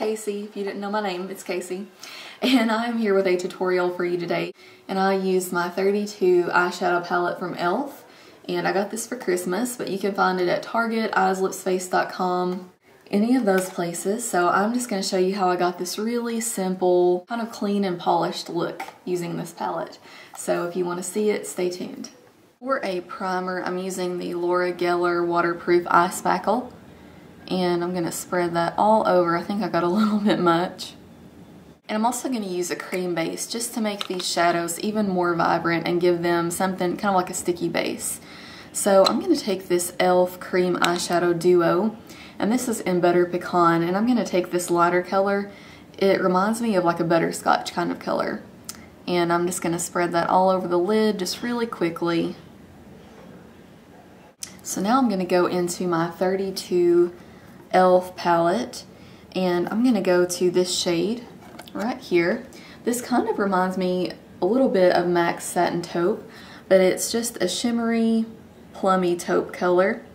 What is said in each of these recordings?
Casey. If you didn't know my name, it's Casey. And I'm here with a tutorial for you today. And I used my 32 eyeshadow palette from e.l.f. And I got this for Christmas, but you can find it at Target, eyeslipsface.com, any of those places. So I'm just going to show you how I got this really simple, kind of clean and polished look using this palette. So if you want to see it, stay tuned. For a primer, I'm using the Gellar Waterproof Eye Spackle. And I'm going to spread that all over. I think I got a little bit much. And I'm also going to use a cream base just to make these shadows even more vibrant and give them something kind of like a sticky base. So I'm going to take this e.l.f. Cream Eyeshadow Duo, and this is in Butter Pecan, and I'm going to take this lighter color. It reminds me of like a butterscotch kind of color. And I'm just going to spread that all over the lid just really quickly. So now I'm going to go into my 32 e.l.f. palette, and I'm going to go to this shade right here. This kind of reminds me a little bit of MAC's Satin Taupe, but it's just a shimmery, plummy taupe color.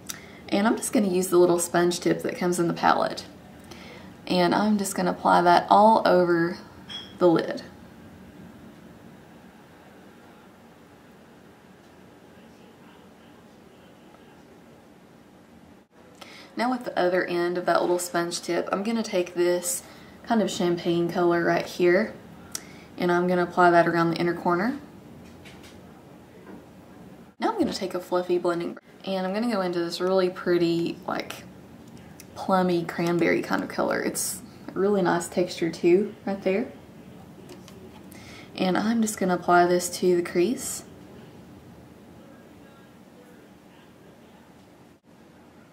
And I'm just going to use the little sponge tip that comes in the palette. And I'm just going to apply that all over the lid. Now with the other end of that little sponge tip, I'm going to take this kind of champagne color right here, and I'm going to apply that around the inner corner. Now I'm going to take a fluffy blending brush, and I'm going to go into this really pretty, like, plummy cranberry kind of color. It's a really nice texture too, right there. And I'm just going to apply this to the crease.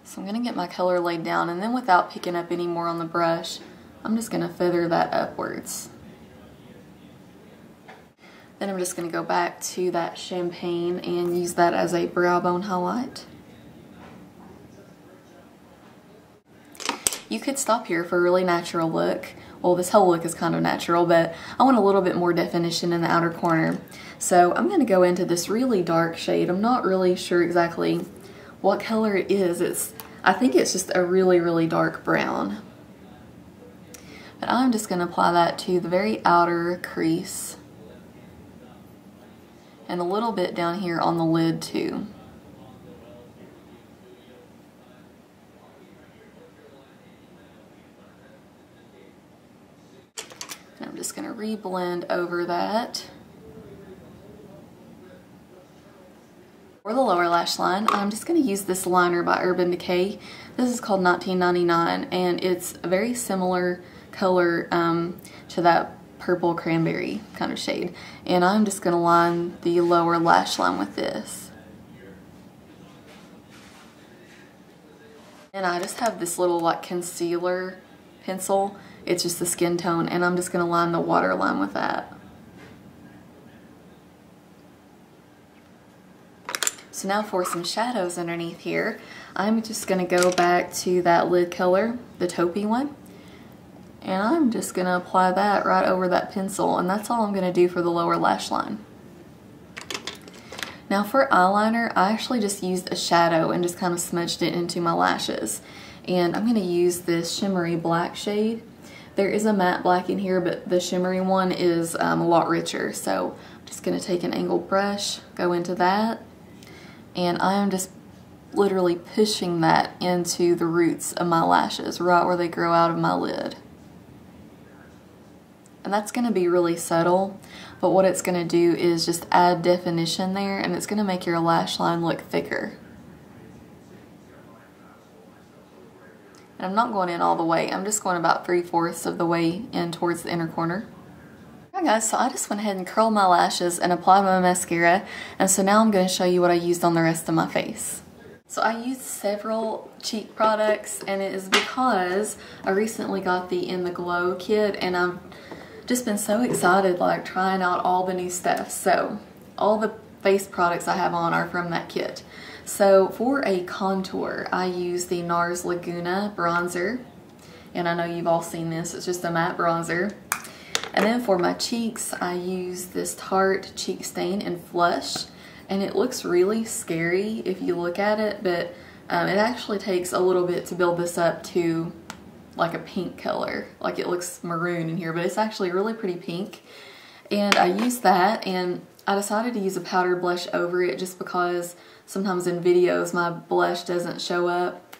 So I'm going to get my color laid down, and then without picking up any more on the brush, I'm just going to feather that upwards. Then I'm just going to go back to that champagne and use that as a brow bone highlight. You could stop here for a really natural look. Well, this whole look is kind of natural, but I want a little bit more definition in the outer corner. So I'm going to go into this really dark shade. I'm not really sure exactly what color it is. I think it's just a really, really dark brown. But I'm just going to apply that to the very outer crease and a little bit down here on the lid too. And I'm just going to re-blend over that. For the lower lash line, I'm just going to use this liner by Urban Decay. This is called 1999, and it's a very similar color to that purple cranberry kind of shade. And I'm just going to line the lower lash line with this. And I just have this little like concealer pencil. It's just the skin tone, and I'm just going to line the waterline with that. So now for some shadows underneath here, I'm just going to go back to that lid color, the taupey one. And I'm just going to apply that right over that pencil, and that's all I'm going to do for the lower lash line. Now for eyeliner, I actually just used a shadow and just kind of smudged it into my lashes. And I'm going to use this shimmery black shade. There is a matte black in here, but the shimmery one is a lot richer. So I'm just going to take an angled brush, go into that, and I am just literally pushing that into the roots of my lashes, right where they grow out of my lid. And that's going to be really subtle, but what it's going to do is just add definition there, and it's going to make your lash line look thicker. And I'm not going in all the way, I'm just going about 3/4 of the way in towards the inner corner. Alright guys, so I just went ahead and curled my lashes and applied my mascara, and so now I'm going to show you what I used on the rest of my face. So I used several cheek products, and it is because I recently got the In the Glow kit, and I've just been so excited, like trying out all the new stuff. So all the face products I have on are from that kit. So for a contour, I use the Nars Laguna bronzer, and I know you've all seen this, it's just a matte bronzer. And then for my cheeks, I use this Tarte Cheek Stain in Flush, and it looks really scary if you look at it, but it actually takes a little bit to build this up to like a pink color. Like it looks maroon in here, but it's actually really pretty pink. And I used that, and I decided to use a powdered blush over it just because sometimes in videos my blush doesn't show up.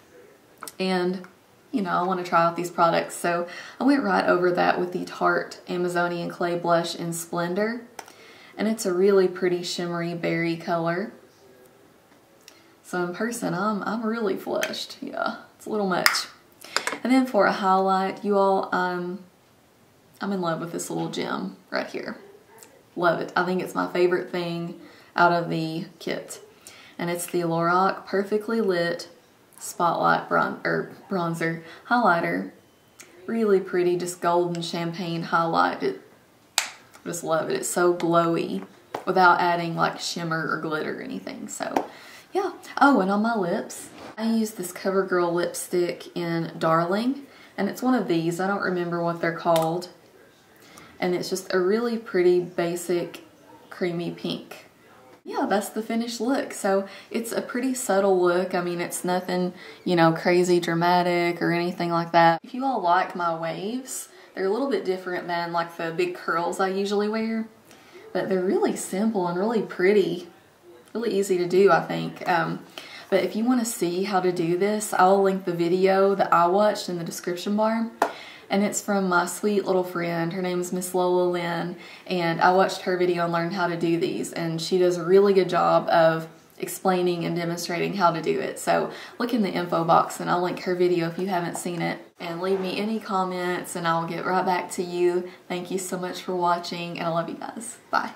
And you know, I want to try out these products. So I went right over that with the Tarte Amazonian Clay Blush in Splendor. And it's a really pretty shimmery berry color. So in person, I'm really flushed. Yeah, it's a little much. And then for a highlight, you all, I'm in love with this little gem right here. Love it. I think it's my favorite thing out of the kit. And it's the Lorac Perfectly Lit Spotlight bronzer highlighter. Really pretty, just golden champagne highlight. I just love it. It's so glowy without adding like shimmer or glitter or anything. So yeah. Oh, and on my lips, I use this CoverGirl lipstick in Darling, and it's one of these. I don't remember what they're called. And it's just a really pretty basic creamy pink. Yeah, that's the finished look. So it's a pretty subtle look. I mean, it's nothing, you know, crazy dramatic or anything like that. If you all like my waves, they're a little bit different than like the big curls I usually wear, but they're really simple and really pretty, really easy to do, I think. But if you want to see how to do this, I'll link the video that I watched in the description bar. And it's from my sweet little friend. Her name is Miss Lola Lynn, and I watched her video and learned how to do these, and she does a really good job of explaining and demonstrating how to do it. So look in the info box and I'll link her video if you haven't seen it, and leave me any comments and I'll get right back to you. Thank you so much for watching, and I love you guys. Bye.